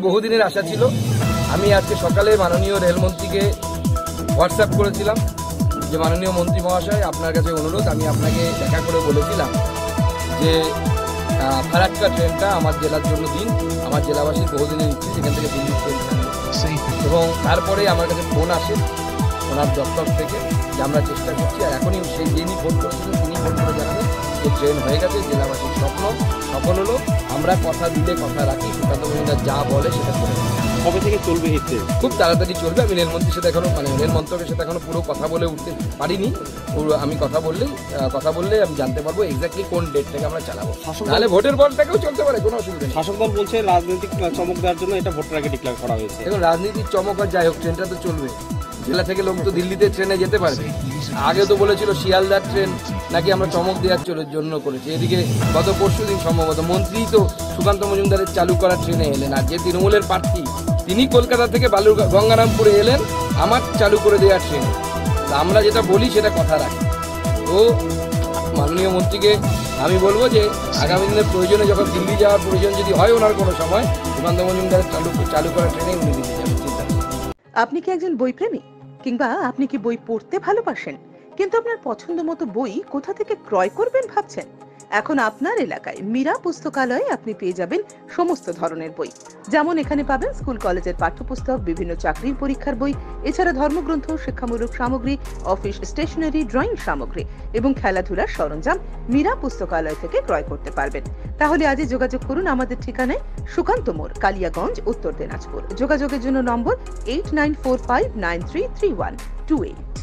বহুদিনের আশা ছিল। আমি আজকে সকালে মাননীয় রেলমন্ত্রীকে হোয়াটসঅ্যাপ করেছিলাম যে মাননীয় মন্ত্রী মহাশয়, আপনার কাছে অনুরোধ, আমি আপনাকে দেখা করে বলেছিলাম যে ফারাক্কা ট্রেনটা আমার জেলার জন্য দিন। আমার জেলাবাসীর বহুদিনের ইচ্ছে সেখান থেকে দিল্লির ট্রেন থাকবে। এবং তারপরে আমার কাছে ফোন আসে ওনার দপ্তর থেকে যে আমরা চেষ্টা করছি। আর এখনই সেই যিনি ফোন করেছিলেন তিনি ফোন করে জানাবেন যে ট্রেন হয়ে গেছে, জেলাবাসীর স্বপ্ন সফল হলো। আমরা কথা দিলে কথা রাখি, সুকান্ত মজুমদার যা বলে সেটা করে। কবে থেকে চলবে এই ট্রেন? খুব তাড়াতাড়ি চলবে। আমি রেলমন্ত্রীর সাথে এখনো রেল মন্ত্রকের সাথে এখনো পুরো কথা বলে উঠতে পারিনি। আমি কথা বললে আমি জানতে পারবো এক্স্যাক্টলি কোন ডেট থেকে আমরা চালাবো। তাহলে ভোটের পর থেকেও চলতে পারে, কোনো অসুবিধা নেই। শাসক দল বলছে রাজনৈতিক চমক দেওয়ার জন্য এটা ভোটের আগে ডিক্লেয়ার করা হয়েছে। এখন রাজনীতির চমক আর যাই হোক, ট্রেনটা তো চলবে। জেলা থেকে লোক তো দিল্লিতে ট্রেনে যেতে পারবে। আগে তো বলেছিল শিয়ালদার ট্রেন নাকি আমরা চমক দেওয়ার জন্য করেছি। এদিকে গত পরশুদিন সম্ভবত মন্ত্রী তো সুকান্ত মজুমদারের চালু করা ট্রেনে এলেন। আর যে তৃণমূলের প্রার্থী তিনি কলকাতা থেকে গঙ্গারামপুরে এলেন আমার চালু করে দেওয়ার ট্রেন। আমরা যেটা বলি সেটা কথা রাখি। তো মাননীয় মন্ত্রীকে আমি বলবো যে আগামী দিনের প্রয়োজনে যখন দিল্লি যাওয়ার প্রয়োজন যদি হয় ওনার কোনো সময়, সুকান্ত মজুমদারের চালু করা ট্রেনে উনি দিল্লি যাবেন। চিন্তা আপনি কি একজন বইপ্রেমী, কিংবা আপনি কি বই পড়তে ভালোবাসেন কিন্তু আপনার পছন্দ মতো বই কোথা থেকে ক্রয় করবেন ভাবছেন? এখন আপনার এলাকায় মীরা পুস্তকালয়ে আপনি পেয়ে যাবেন সমস্ত ধরনের বই। যেমন এখানে পাবেন স্কুল কলেজের পাঠ্যপুস্তক, বিভিন্ন চাকরির পরীক্ষার বই, এছাড়া ধর্মগ্রন্থ, শিক্ষামূলক সামগ্রী, অফিস স্টেশনারি, ড্রয়িং সামগ্রী এবং খেলাধুলার সরঞ্জাম মীরা পুস্তকালয় থেকে ক্রয় করতে পারবেন। তাহলে আজই যোগাযোগ করুন আমাদের ঠিকানায়, সুকান্ত মোড়, কালিয়াগঞ্জ, উত্তর দিনাজপুর। যোগাযোগের জন্য নম্বর 8945933128।